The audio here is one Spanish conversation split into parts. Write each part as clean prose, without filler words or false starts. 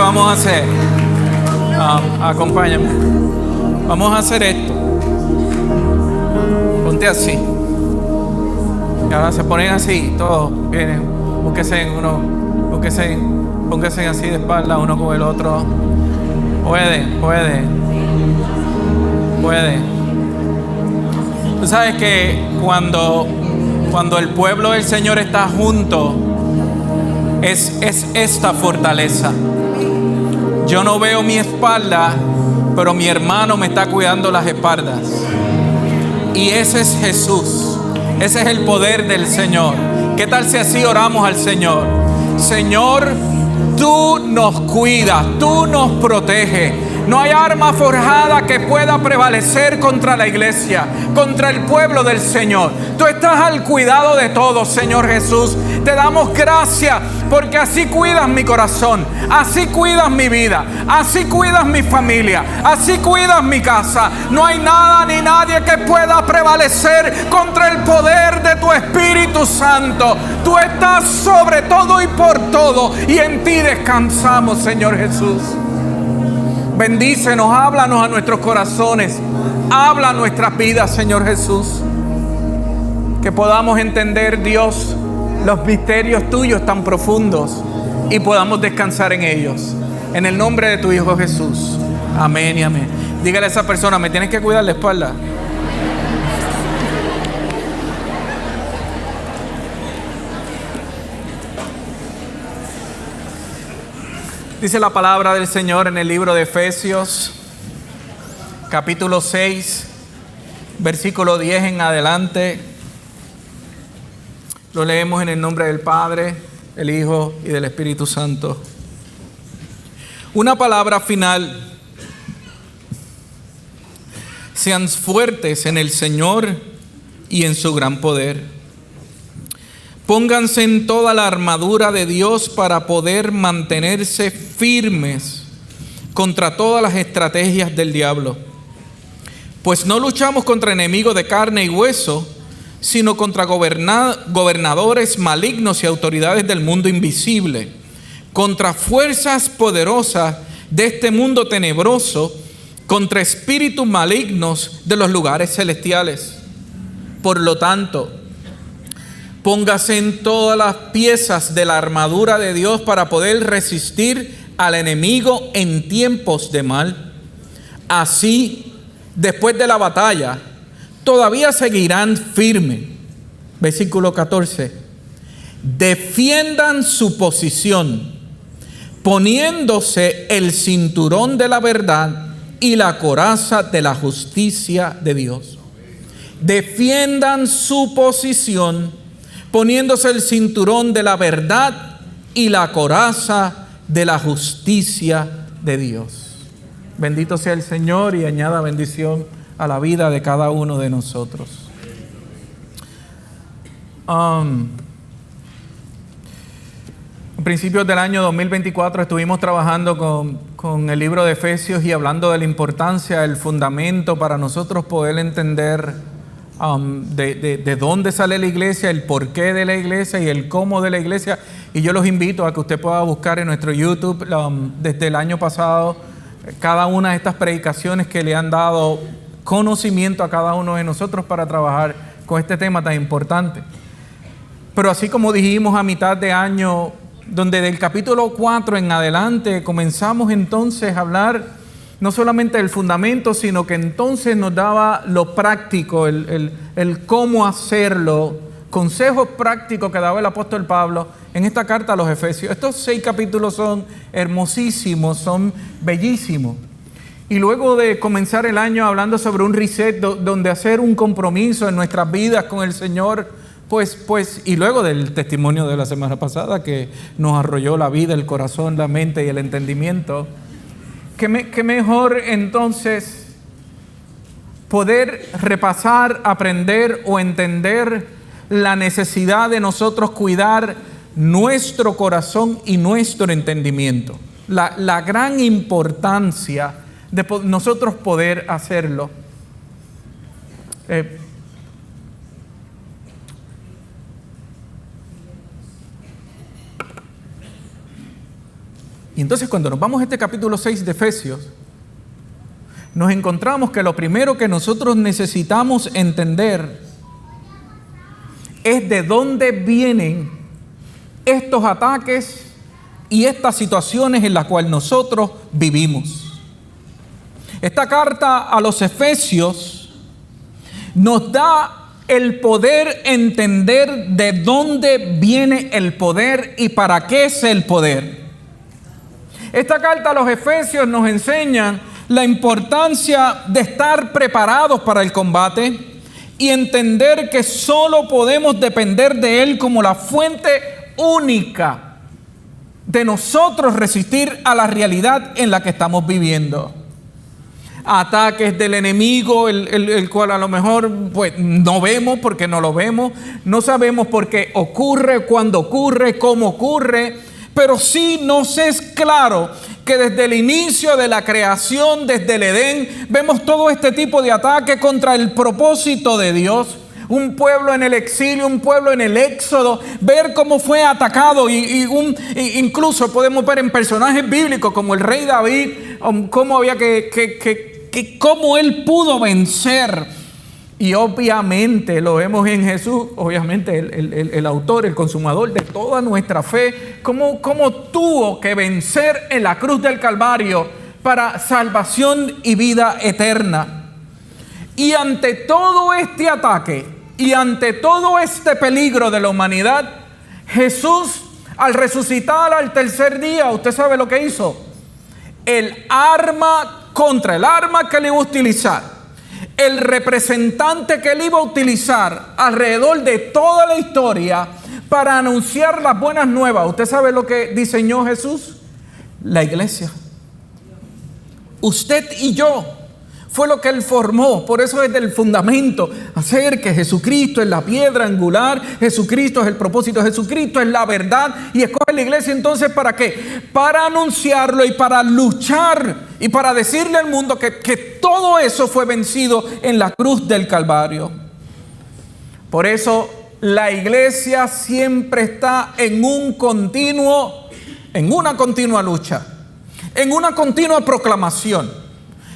vamos a hacer? Acompáñame. Vamos a hacer esto. Ponte así. Y ahora se ponen así, todos vienen. Pónganse así de espalda uno con el otro. Puede. Tú sabes que cuando el pueblo del Señor está junto, es esta fortaleza. Yo no veo mi espalda, pero mi hermano me está cuidando las espaldas. Y ese es Jesús. Ese es el poder del Señor. ¿Qué tal si así oramos al Señor? Señor, tú nos cuidas, tú nos proteges. No hay arma forjada que pueda prevalecer contra la iglesia, contra el pueblo del Señor. Tú estás al cuidado de todos, Señor Jesús. Te damos gracias porque así cuidas mi corazón, así cuidas mi vida, así cuidas mi familia, así cuidas mi casa. No hay nada ni nadie que pueda prevalecer contra el poder de tu Espíritu Santo. Tú estás sobre todo y por todo, y en ti descansamos, Señor Jesús. Bendícenos, háblanos a nuestros corazones, habla a nuestras vidas, Señor Jesús. Que podamos entender, Dios, los misterios tuyos tan profundos y podamos descansar en ellos. En el nombre de tu Hijo Jesús. Amén y amén. Dígale a esa persona, me tienes que cuidar la espalda. Dice la palabra del Señor en el libro de Efesios, capítulo 6, versículo 10 en adelante. Lo leemos en el nombre del Padre, el Hijo y del Espíritu Santo. Una palabra final. Sean fuertes en el Señor y en su gran poder. Pónganse en toda la armadura de Dios para poder mantenerse firmes contra todas las estrategias del diablo. Pues no luchamos contra enemigos de carne y hueso, sino contra gobernadores malignos y autoridades del mundo invisible, contra fuerzas poderosas de este mundo tenebroso, contra espíritus malignos de los lugares celestiales. Por lo tanto, póngase en todas las piezas de la armadura de Dios para poder resistir al enemigo en tiempos de mal. Así, después de la batalla, todavía seguirán firmes. Versículo 14. Defiendan su posición, poniéndose el cinturón de la verdad y la coraza de la justicia de Dios. Defiendan su posición, poniéndose el cinturón de la verdad y la coraza de la justicia de Dios. Bendito sea el Señor y añada bendición a la vida de cada uno de nosotros. A principios del año 2024 estuvimos trabajando con el libro de Efesios y hablando de la importancia, el fundamento para nosotros poder entender de dónde sale la iglesia, el porqué de la iglesia y el cómo de la iglesia. Y yo los invito a que usted pueda buscar en nuestro YouTube desde el año pasado cada una de estas predicaciones que le han dado conocimiento a cada uno de nosotros para trabajar con este tema tan importante. Pero así como dijimos a mitad de año, donde del capítulo 4 en adelante comenzamos entonces a hablar no solamente del fundamento, sino que entonces nos daba lo práctico, el cómo hacerlo, consejos prácticos que daba el apóstol Pablo en esta carta a los Efesios. Estos 6 capítulos son hermosísimos, son bellísimos. Y luego de comenzar el año hablando sobre un reset, donde hacer un compromiso en nuestras vidas con el Señor, y luego del testimonio de la semana pasada que nos arrolló la vida, el corazón, la mente y el entendimiento, ¿qué mejor entonces poder repasar, aprender o entender la necesidad de nosotros cuidar nuestro corazón y nuestro entendimiento? La gran importancia de nosotros poder hacerlo. Y entonces cuando nos vamos a este capítulo 6 de Efesios, nos encontramos que lo primero que nosotros necesitamos entender es de dónde vienen estos ataques y estas situaciones en las cuales nosotros vivimos. Esta carta a los Efesios nos da el poder entender de dónde viene el poder y para qué es el poder. Esta carta a los Efesios nos enseña la importancia de estar preparados para el combate y entender que solo podemos depender de Él como la fuente única de nosotros resistir a la realidad en la que estamos viviendo. Ataques del enemigo, el cual a lo mejor pues no vemos porque no lo vemos, no sabemos por qué ocurre, cuándo ocurre, cómo ocurre, pero sí nos es claro que desde el inicio de la creación, desde el Edén, vemos todo este tipo de ataque contra el propósito de Dios. Un pueblo en el exilio, un pueblo en el éxodo, ver cómo fue atacado incluso podemos ver en personajes bíblicos como el rey David, cómo había cómo él pudo vencer. Y obviamente lo vemos en Jesús, obviamente el autor, el consumador de toda nuestra fe, cómo tuvo que vencer en la cruz del Calvario para salvación y vida eterna. Y ante todo este ataque y ante todo este peligro de la humanidad, Jesús, al resucitar al tercer día, ¿usted sabe lo que hizo? El arma que le iba a utilizar, el representante que él iba a utilizar alrededor de toda la historia para anunciar las buenas nuevas. ¿Usted sabe lo que diseñó Jesús? La iglesia. Usted y yo. Fue lo que él formó. Por eso es del fundamento hacer que Jesucristo es la piedra angular, Jesucristo es el propósito, Jesucristo es la verdad, y escoge la iglesia entonces ¿para qué? Para anunciarlo y para luchar y para decirle al mundo que todo eso fue vencido en la cruz del Calvario. Por eso la iglesia siempre está en una continua lucha, en una continua proclamación,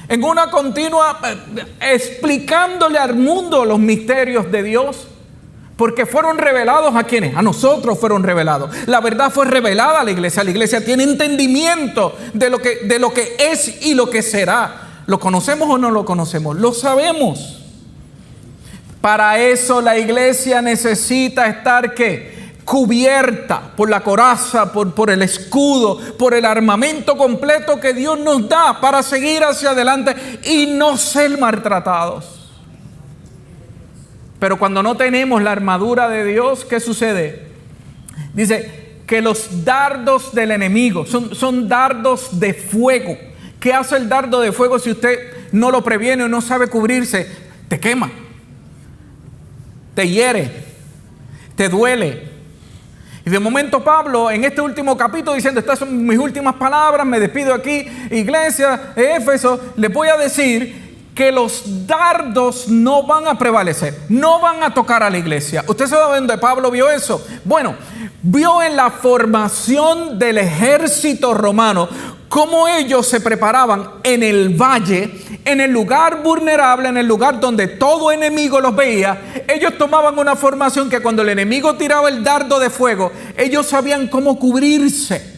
en una continua explicándole al mundo los misterios de Dios, porque fueron revelados ¿a quiénes? A nosotros fueron revelados. La verdad fue revelada a la iglesia. La iglesia tiene entendimiento de lo que es y lo que será. ¿Lo conocemos o no lo conocemos? Lo sabemos. Para eso la iglesia necesita estar ¿qué? Cubierta por la coraza, por el escudo, por el armamento completo que Dios nos da para seguir hacia adelante y no ser maltratados. Pero cuando no tenemos la armadura de Dios, ¿qué sucede? Dice que los dardos del enemigo son dardos de fuego. ¿Qué hace el dardo de fuego si usted no lo previene o no sabe cubrirse? Te quema, te hiere, te duele. Y de momento Pablo en este último capítulo diciendo, estas son mis últimas palabras, me despido aquí, iglesia de Éfeso, les voy a decir que los dardos no van a prevalecer, no van a tocar a la iglesia. ¿Usted sabe dónde Pablo vio eso? Bueno, vio en la formación del ejército romano cómo ellos se preparaban en el valle, en el lugar vulnerable, en el lugar donde todo enemigo los veía. Ellos tomaban una formación que cuando el enemigo tiraba el dardo de fuego, ellos sabían cómo cubrirse.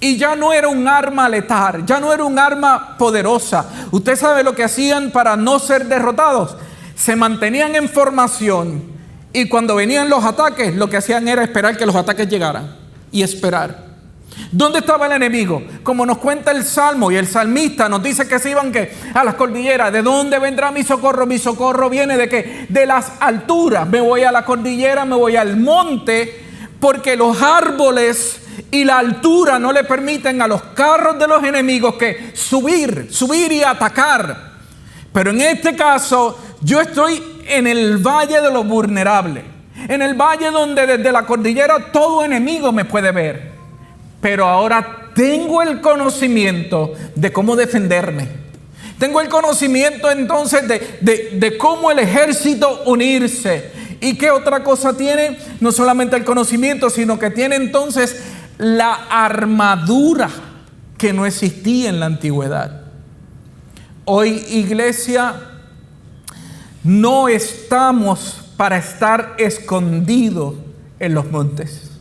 Y ya no era un arma letal, ya no era un arma poderosa. ¿Usted sabe lo que hacían para no ser derrotados? Se mantenían en formación y cuando venían los ataques, lo que hacían era esperar que los ataques llegaran y esperar. ¿Dónde estaba el enemigo? Como nos cuenta el Salmo, y el salmista nos dice que se iban ¿qué? A las cordilleras. ¿De dónde vendrá mi socorro? Mi socorro viene ¿de qué? De las alturas. Me voy a la cordillera, me voy al monte, porque los árboles y la altura no le permiten a los carros de los enemigos que subir y atacar. Pero en este caso, yo estoy en el valle de lo vulnerable, en el valle donde desde la cordillera todo enemigo me puede ver. Pero ahora tengo el conocimiento de cómo defenderme. Tengo el conocimiento entonces de cómo el ejército unirse. ¿Y qué otra cosa tiene? No solamente el conocimiento, sino que tiene entonces la armadura que no existía en la antigüedad. Hoy, iglesia, no estamos para estar escondidos en los montes.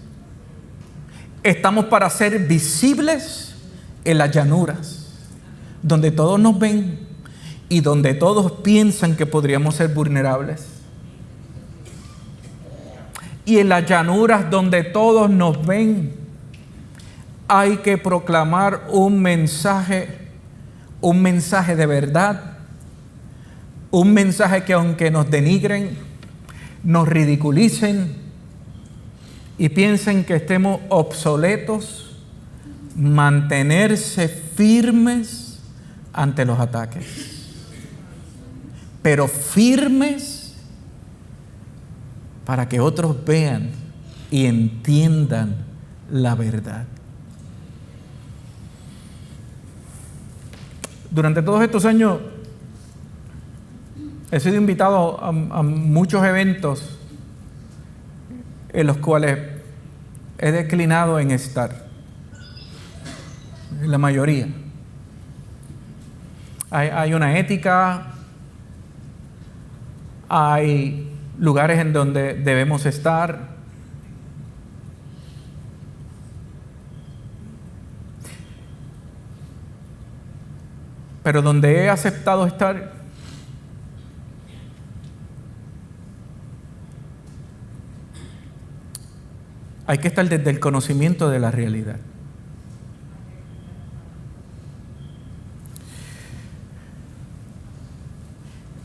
Estamos para ser visibles en las llanuras, donde todos nos ven y donde todos piensan que podríamos ser vulnerables. Y en las llanuras donde todos nos ven, hay que proclamar un mensaje de verdad, un mensaje que aunque nos denigren, nos ridiculicen y piensen que estemos obsoletos, mantenerse firmes ante los ataques, pero firmes para que otros vean y entiendan la verdad. Durante todos estos años he sido invitado a muchos eventos en los cuales he declinado en estar. La mayoría. Hay una ética, hay lugares en donde debemos estar. Pero donde he aceptado estar, hay que estar desde el conocimiento de la realidad.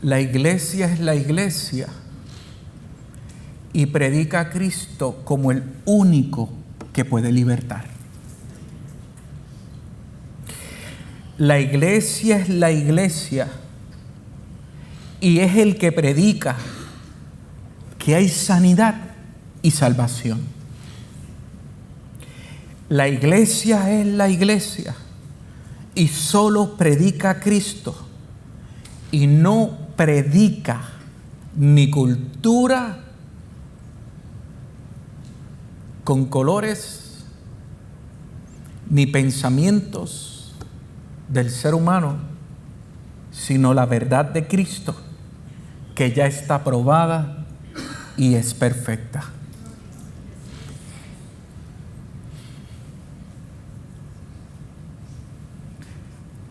La iglesia es la iglesia y predica a Cristo como el único que puede libertar. La iglesia es la iglesia y es el que predica que hay sanidad y salvación. La iglesia es la iglesia y solo predica a Cristo y no predica ni cultura con colores ni pensamientos del ser humano, sino la verdad de Cristo, que ya está probada y es perfecta.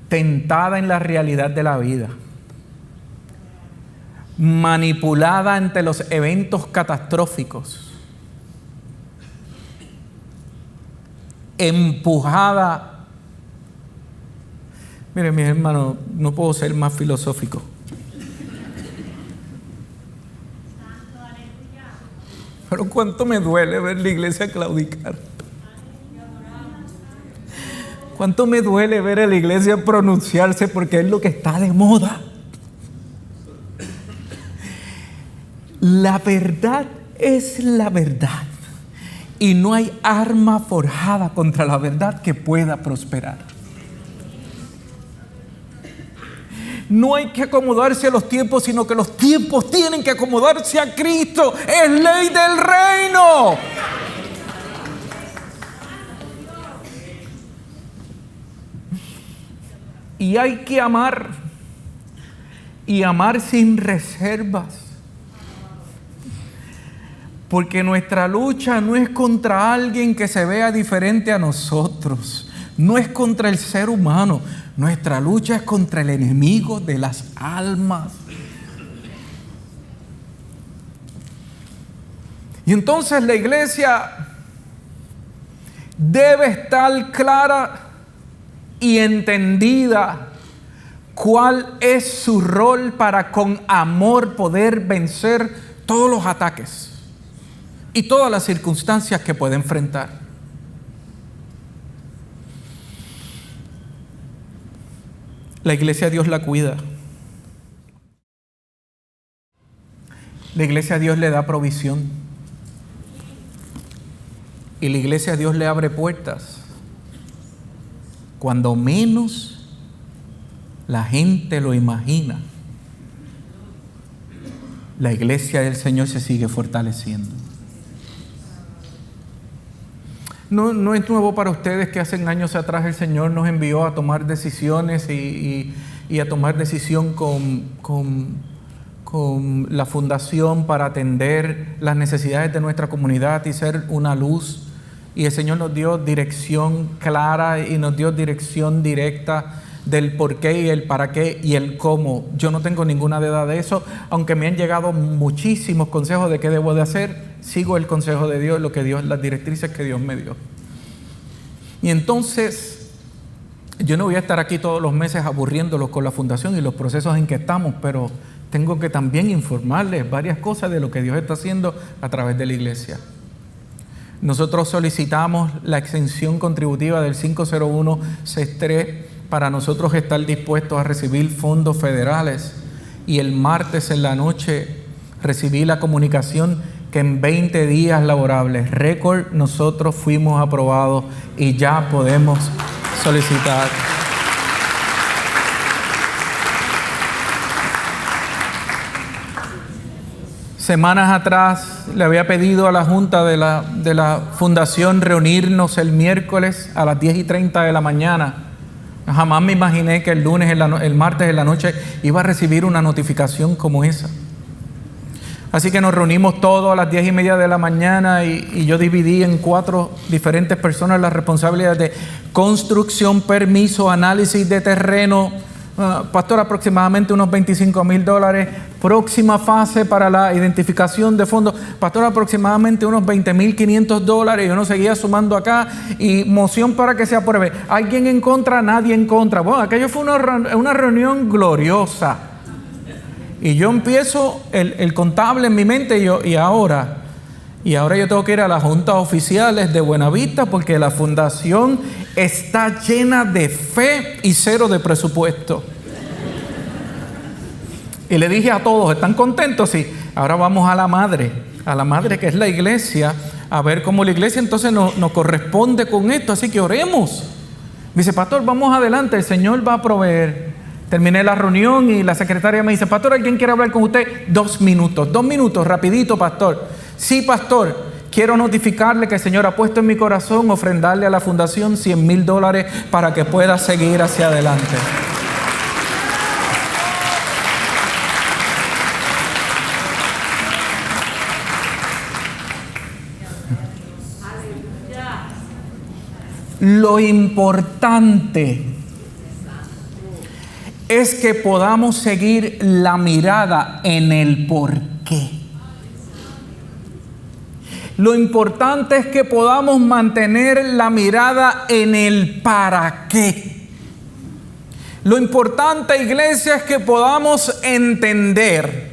Tentada en la realidad de la vida, manipulada ante los eventos catastróficos, empujada. Miren, mis hermanos, no puedo ser más filosófico. Pero cuánto me duele ver la iglesia claudicar. Cuánto me duele ver a la iglesia pronunciarse porque es lo que está de moda. La verdad es la verdad. Y no hay arma forjada contra la verdad que pueda prosperar. No hay que acomodarse a los tiempos, sino que los tiempos tienen que acomodarse a Cristo. Es ley del reino. Y hay que amar. Y amar sin reservas. Porque nuestra lucha no es contra alguien que se vea diferente a nosotros. No es contra el ser humano. Nuestra lucha es contra el enemigo de las almas. Y entonces la iglesia debe estar clara y entendida cuál es su rol para con amor poder vencer todos los ataques y todas las circunstancias que puede enfrentar. La iglesia Dios la cuida. La iglesia Dios le da provisión. Y la iglesia Dios le abre puertas cuando menos la gente lo imagina. La iglesia del Señor se sigue fortaleciendo. No es nuevo para ustedes que hace años atrás el Señor nos envió a tomar decisiones y a tomar decisión con la fundación para atender las necesidades de nuestra comunidad y ser una luz. Y el Señor nos dio dirección clara y nos dio dirección directa del por qué y el para qué y el cómo. Yo no tengo ninguna duda de eso, aunque me han llegado muchísimos consejos de qué debo de hacer. Sigo el consejo de Dios, las directrices que Dios me dio. Y entonces, yo no voy a estar aquí todos los meses aburriéndolos con la fundación y los procesos en que estamos, pero tengo que también informarles varias cosas de lo que Dios está haciendo a través de la iglesia. Nosotros solicitamos la exención contributiva del 501-63 para nosotros estar dispuestos a recibir fondos federales, y el martes en la noche recibí la comunicación que en 20 días laborables, récord, nosotros fuimos aprobados y ya podemos solicitar. Semanas atrás le había pedido a la Junta de la Fundación reunirnos el miércoles a las 10:30 de la mañana. Jamás me imaginé que el martes en la noche iba a recibir una notificación como esa. Así que nos reunimos todos a las 10:30 de la mañana y yo dividí en 4 diferentes personas las responsabilidades de construcción, permiso, análisis de terreno. Pastor, aproximadamente unos $25,000. Próxima fase para la identificación de fondos. Pastor, aproximadamente unos $20,500. Yo no seguía sumando acá. Y moción para que se apruebe. ¿Alguien en contra? Nadie en contra. Bueno, aquello fue una reunión gloriosa. Y yo empiezo el contable en mi mente y ahora yo tengo que ir a las juntas oficiales de Buenavista porque la fundación está llena de fe y 0 de presupuesto. Y le dije a todos, ¿están contentos? Sí. Ahora vamos a la madre que es la iglesia, a ver cómo la iglesia entonces nos corresponde con esto, así que oremos. Me dice, pastor, vamos adelante, el Señor va a proveer. Terminé la reunión y la secretaria me dice, pastor, ¿alguien quiere hablar con usted? 2 minutos, rapidito, pastor. Sí, pastor, quiero notificarle que el Señor ha puesto en mi corazón ofrendarle a la fundación $100,000 para que pueda seguir hacia adelante. Lo importante es que podamos seguir la mirada en el por qué. Lo importante es que podamos mantener la mirada en el para qué. Lo importante, iglesia, es que podamos entender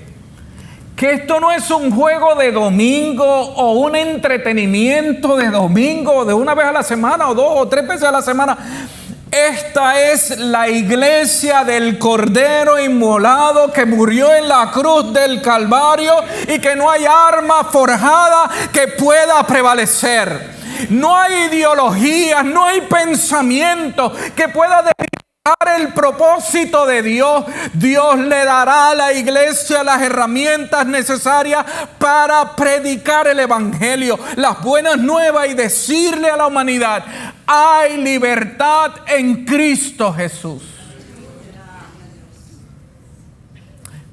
que esto no es un juego de domingo o un entretenimiento de domingo, de una vez a la semana o 2 o 3 veces a la semana. Esta es la iglesia del Cordero inmolado que murió en la cruz del Calvario y que no hay arma forjada que pueda prevalecer. No hay ideologías, no hay pensamiento que pueda desviar el propósito de Dios. Dios le dará a la iglesia las herramientas necesarias para predicar el evangelio, las buenas nuevas, y decirle a la humanidad: hay libertad en Cristo Jesús.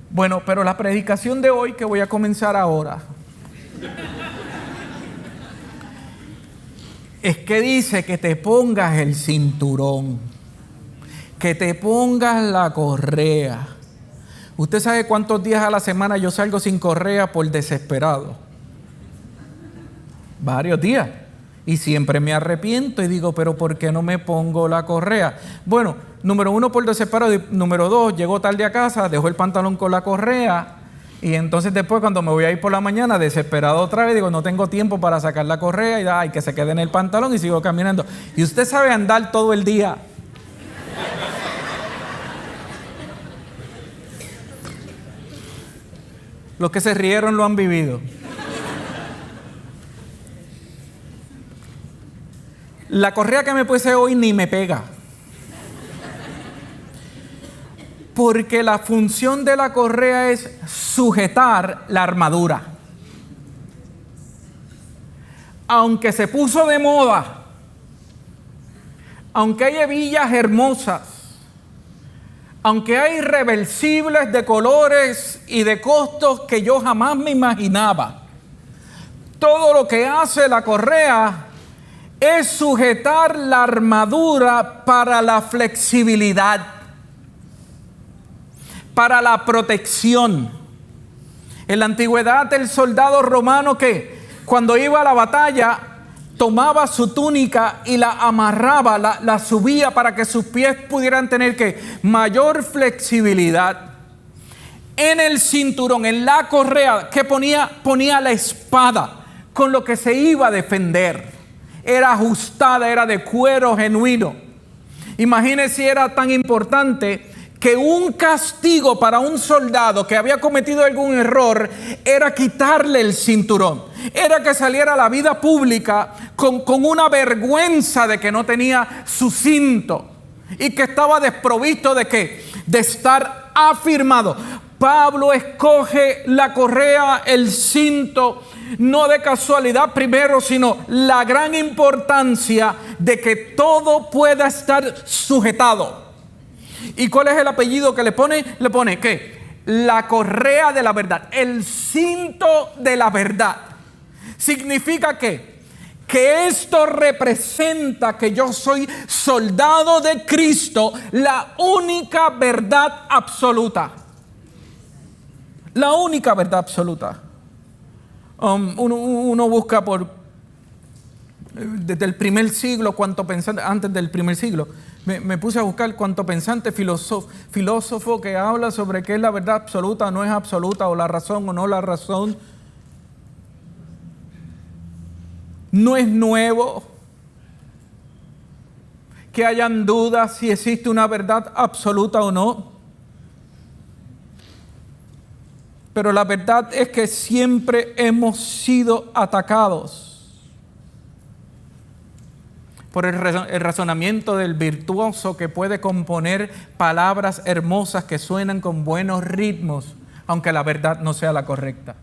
Bueno, pero la predicación de hoy, que voy a comenzar ahora, es que dice que te pongas el cinturón, que te pongas la correa. ¿Usted sabe cuántos días a la semana yo salgo sin correa por desesperado? Varios días. Y siempre me arrepiento y digo, pero ¿por qué no me pongo la correa? Bueno, número 1, por desesperado. Y número 2, llego tarde a casa, dejo el pantalón con la correa. Y entonces después, cuando me voy a ir por la mañana, desesperado otra vez, digo, no tengo tiempo para sacar la correa. Y ay, que se quede en el pantalón, y sigo caminando. Y usted sabe andar todo el día. Los que se rieron lo han vivido. La correa que me puse hoy ni me pega. Porque la función de la correa es sujetar la armadura. aunque se puso de moda, aunque hay hebillas hermosas, aunque hay reversibles de colores y de costos que yo jamás me imaginaba, todo lo que hace la correa es sujetar la armadura para la flexibilidad, para la protección. En la antigüedad, el soldado romano que cuando iba a la batalla tomaba su túnica y la amarraba, la subía para que sus pies pudieran tener mayor flexibilidad. En el cinturón, en la correa, que ponía la espada con lo que se iba a defender. Era ajustada, era de cuero genuino. Imagínense si era tan importante que un castigo para un soldado que había cometido algún error era quitarle el cinturón. Era que saliera a la vida pública con una vergüenza de que no tenía su cinto y que estaba desprovisto de estar afirmado. Pablo escoge la correa, el cinto, no de casualidad primero, sino la gran importancia de que todo pueda estar sujetado. ¿Y cuál es el apellido que le pone? Le pone ¿qué? La correa de la verdad, el cinto de la verdad. Significa que esto representa que yo soy soldado de Cristo, la única verdad absoluta. La única verdad absoluta. Uno busca desde el primer siglo, antes del primer siglo, me puse a buscar cuánto pensante filósofo que habla sobre qué es la verdad absoluta, no es absoluta, o la razón o no la razón. No es nuevo que hayan dudas si existe una verdad absoluta o no. Pero la verdad es que siempre hemos sido atacados por el razonamiento del virtuoso que puede componer palabras hermosas que suenan con buenos ritmos, aunque la verdad no sea la correcta.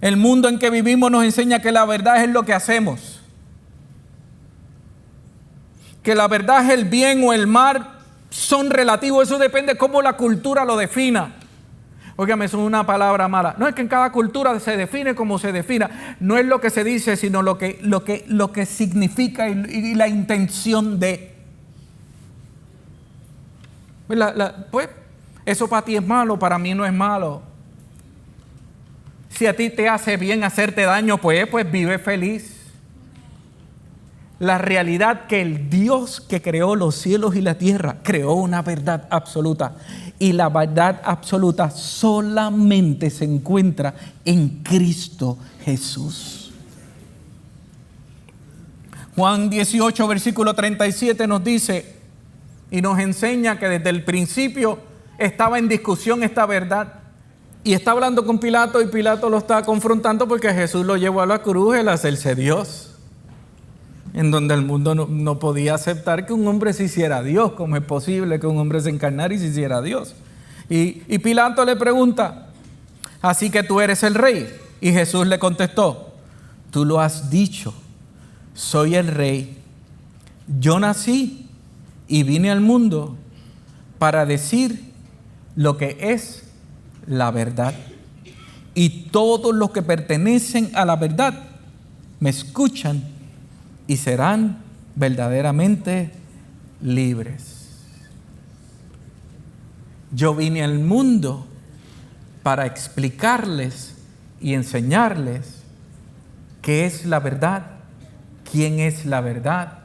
El mundo en que vivimos nos enseña que la verdad es lo que hacemos, que la verdad es el bien o el mal, son relativos, eso depende de cómo la cultura lo defina. Óigame, eso es una palabra mala. No es que en cada cultura se define como se defina. No es lo que se dice, sino lo que significa y la intención de. Pues eso para ti es malo, para mí no es malo. Si a ti te hace bien hacerte daño, pues vive feliz. La realidad que el Dios que creó los cielos y la tierra creó una verdad absoluta, y la verdad absoluta solamente se encuentra en Cristo Jesús. Juan 18, versículo 37 nos dice y nos enseña que desde el principio estaba en discusión esta verdad, y está hablando con Pilato, y Pilato lo está confrontando porque Jesús lo llevó a la cruz, el hacerse Dios, en donde el mundo no podía aceptar que un hombre se hiciera Dios. ¿Cómo es posible que un hombre se encarnara y se hiciera Dios? Y Pilato le pregunta: ¿así que tú eres el rey? Y Jesús le contestó: tú lo has dicho, soy el rey. Yo nací y vine al mundo para decir lo que es la verdad. Y todos los que pertenecen a la verdad me escuchan y serán verdaderamente libres. Yo vine al mundo para explicarles y enseñarles qué es la verdad, quién es la verdad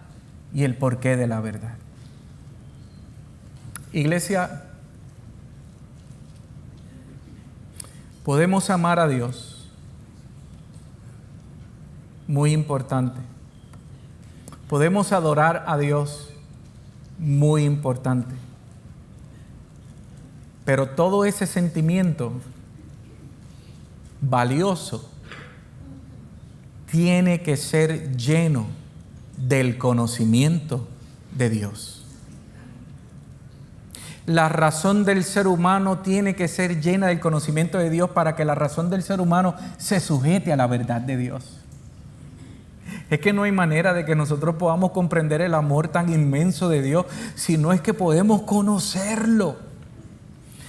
y el porqué de la verdad. Iglesia, podemos amar a Dios, muy importante. Podemos adorar a Dios, muy importante. Pero todo ese sentimiento valioso tiene que ser lleno del conocimiento de Dios. la razón del ser humano tiene que ser llena del conocimiento de Dios para que la razón del ser humano se sujete a la verdad de Dios. Es que no hay manera de que nosotros podamos comprender el amor tan inmenso de Dios si no es que podemos conocerlo.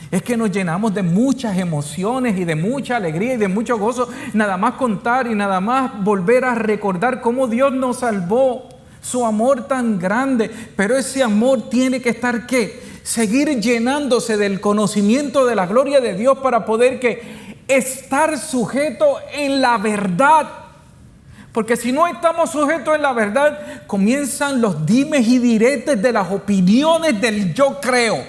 Es que nos llenamos de muchas emociones y de mucha alegría y de mucho gozo, nada más contar y nada más volver a recordar cómo Dios nos salvó, su amor tan grande. Pero ese amor tiene que estar, ¿qué? Seguir llenándose del conocimiento de la gloria de Dios para poder estar sujeto en la verdad. Porque si no estamos sujetos en la verdad, comienzan los dimes y diretes de las opiniones del yo creo,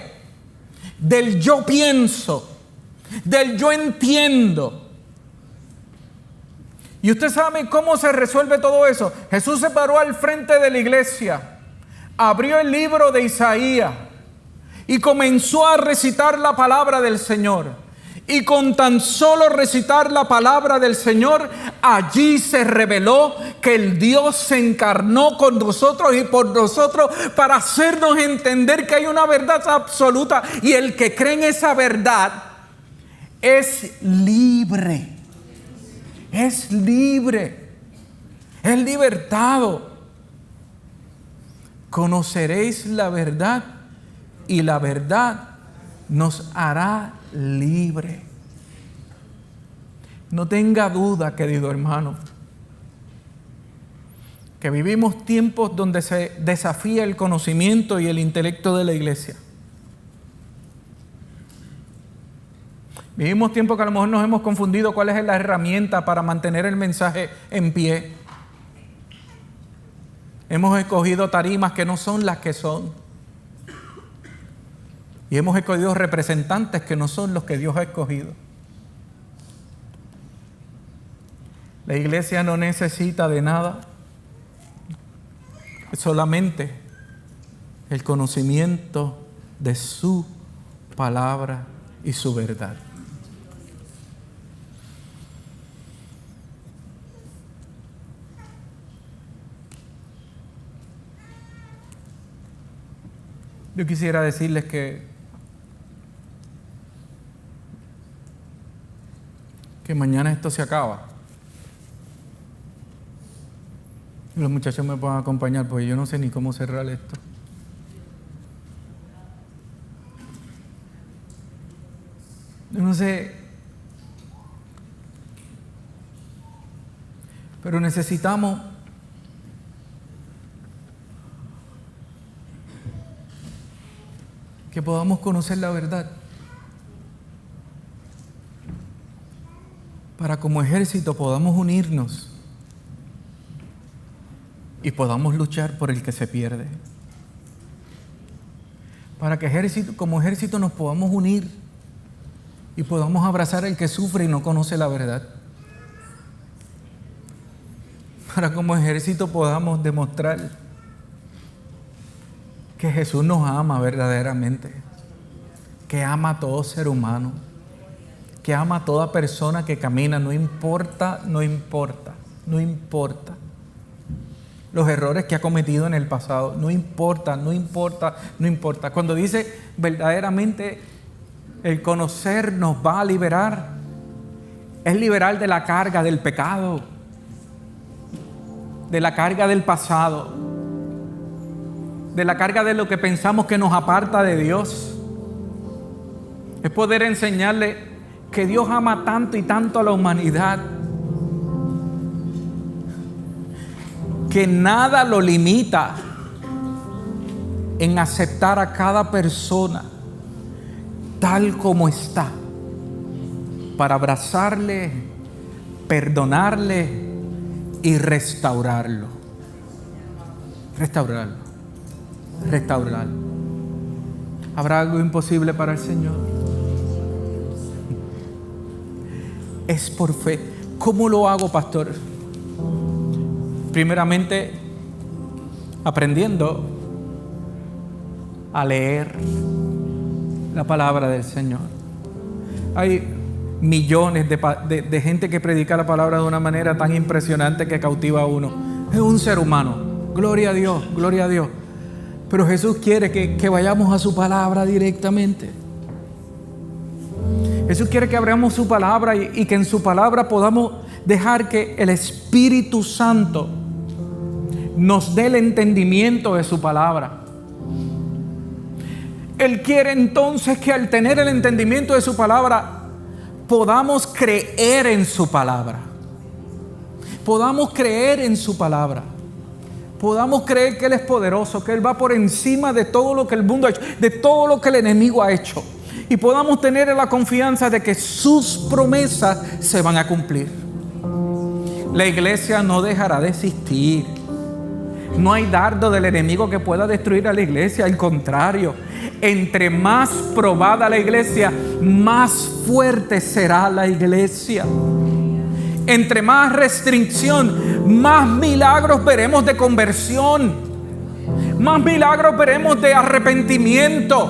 del yo pienso, del yo entiendo. ¿Y usted sabe cómo se resuelve todo eso? Jesús se paró al frente de la iglesia, abrió el libro de Isaías y comenzó a recitar la palabra del Señor. Y con tan solo recitar la palabra del Señor, allí se reveló que el Dios se encarnó con nosotros y por nosotros para hacernos entender que hay una verdad absoluta. Y el que cree en esa verdad es libre. Es libre. Es libertado. Conoceréis la verdad y la verdad nos hará libre. No tenga duda, querido hermano, que vivimos tiempos donde se desafía el conocimiento y el intelecto de la iglesia. Vivimos tiempos que a lo mejor nos hemos confundido cuál es la herramienta para mantener el mensaje en pie. Hemos escogido tarimas que no son las que son. Y hemos escogido representantes que no son los que Dios ha escogido. La iglesia no necesita de nada, solamente el conocimiento de su palabra y su verdad. Yo quisiera decirles que mañana esto se acaba. Y los muchachos me pueden acompañar porque yo no sé ni cómo cerrar esto. Yo no sé. Pero necesitamos que podamos conocer la verdad. Para como ejército podamos unirnos y podamos luchar por el que se pierde. Para que como ejército nos podamos unir y podamos abrazar al que sufre y no conoce la verdad. Para como ejército podamos demostrar que Jesús nos ama verdaderamente, que ama a todo ser humano, que ama a toda persona que camina, no importa los errores que ha cometido en el pasado, no importa. Cuando dice verdaderamente el conocer nos va a liberar, es liberar de la carga del pecado, de la carga del pasado, de la carga de lo que pensamos que nos aparta de Dios. Es poder enseñarle que Dios ama tanto y tanto a la humanidad que nada lo limita en aceptar a cada persona tal como está, para abrazarle, perdonarle y restaurarlo. ¿Habrá algo imposible para el Señor? Es por fe. ¿Cómo lo hago, pastor? Primeramente, aprendiendo a leer la palabra del Señor. Hay millones de gente que predica la palabra de una manera tan impresionante que cautiva a uno. Es un ser humano. Gloria a Dios, gloria a Dios. Pero Jesús quiere que vayamos a su palabra directamente. Jesús quiere que abramos su palabra y que en su palabra podamos dejar que el Espíritu Santo nos dé el entendimiento de su palabra. Él quiere entonces que al tener el entendimiento de su palabra podamos creer en su palabra. Podamos creer en su palabra. Podamos creer que Él es poderoso, que Él va por encima de todo lo que el mundo ha hecho, de todo lo que el enemigo ha hecho. Y podamos tener la confianza de que sus promesas se van a cumplir. La iglesia no dejará de existir. No hay dardo del enemigo que pueda destruir a la iglesia. Al contrario, entre más probada la iglesia, más fuerte será la iglesia. Entre más restricción, más milagros veremos de conversión. Más milagros veremos de arrepentimiento.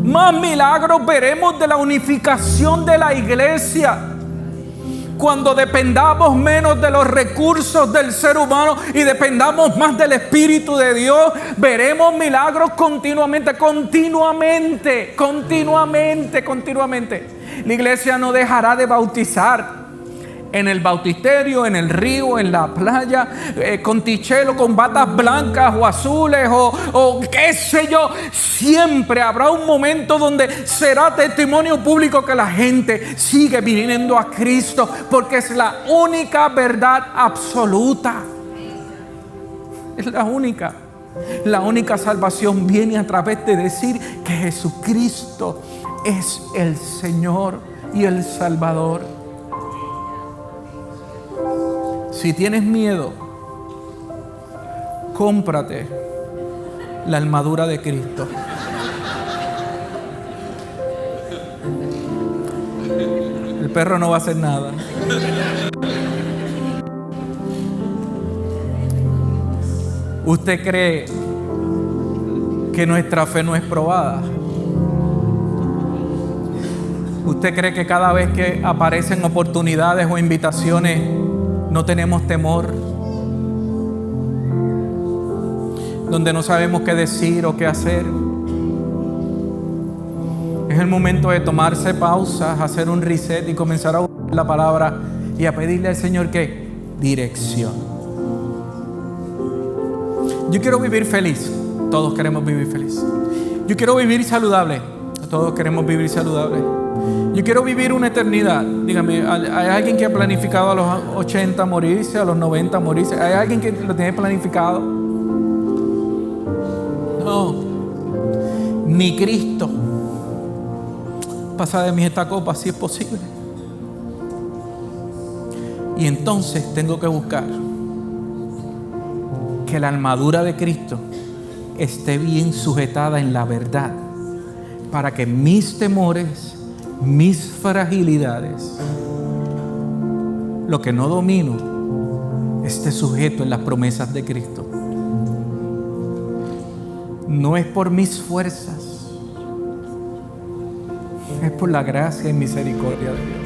Más milagros veremos de la unificación de la iglesia. Cuando dependamos menos de los recursos del ser humano y dependamos más del Espíritu de Dios, veremos milagros continuamente. La iglesia no dejará de bautizar. En el bautisterio, en el río, en la playa, con tichelo, con batas blancas o azules o qué sé yo. Siempre habrá un momento donde será testimonio público que la gente sigue viniendo a Cristo, porque es la única verdad absoluta. Es la única. La única salvación viene a través de decir que Jesucristo es el Señor y el Salvador. Si tienes miedo, cómprate la armadura de Cristo. El perro no va a hacer nada. ¿Usted cree que nuestra fe no es probada? ¿Usted cree que cada vez que aparecen oportunidades o invitaciones no tenemos temor? Donde no sabemos qué decir o qué hacer. Es el momento de tomarse pausas, hacer un reset y comenzar a buscar la palabra y a pedirle al Señor que dirección. Yo quiero vivir feliz. Todos queremos vivir feliz. Yo quiero vivir saludable. Todos queremos vivir saludable. Yo quiero vivir una eternidad. Dígame, ¿hay alguien que ha planificado a los 80 morirse, a los 90 morirse? ¿Hay alguien que lo tiene planificado? No. Mi Cristo. Pasa de mí esta copa si es posible. Y entonces tengo que buscar que la armadura de Cristo esté bien sujetada en la verdad, para que mis temores, mis fragilidades, lo que no domino, esté sujeto en las promesas de Cristo. No es por mis fuerzas, es por la gracia y misericordia de Dios.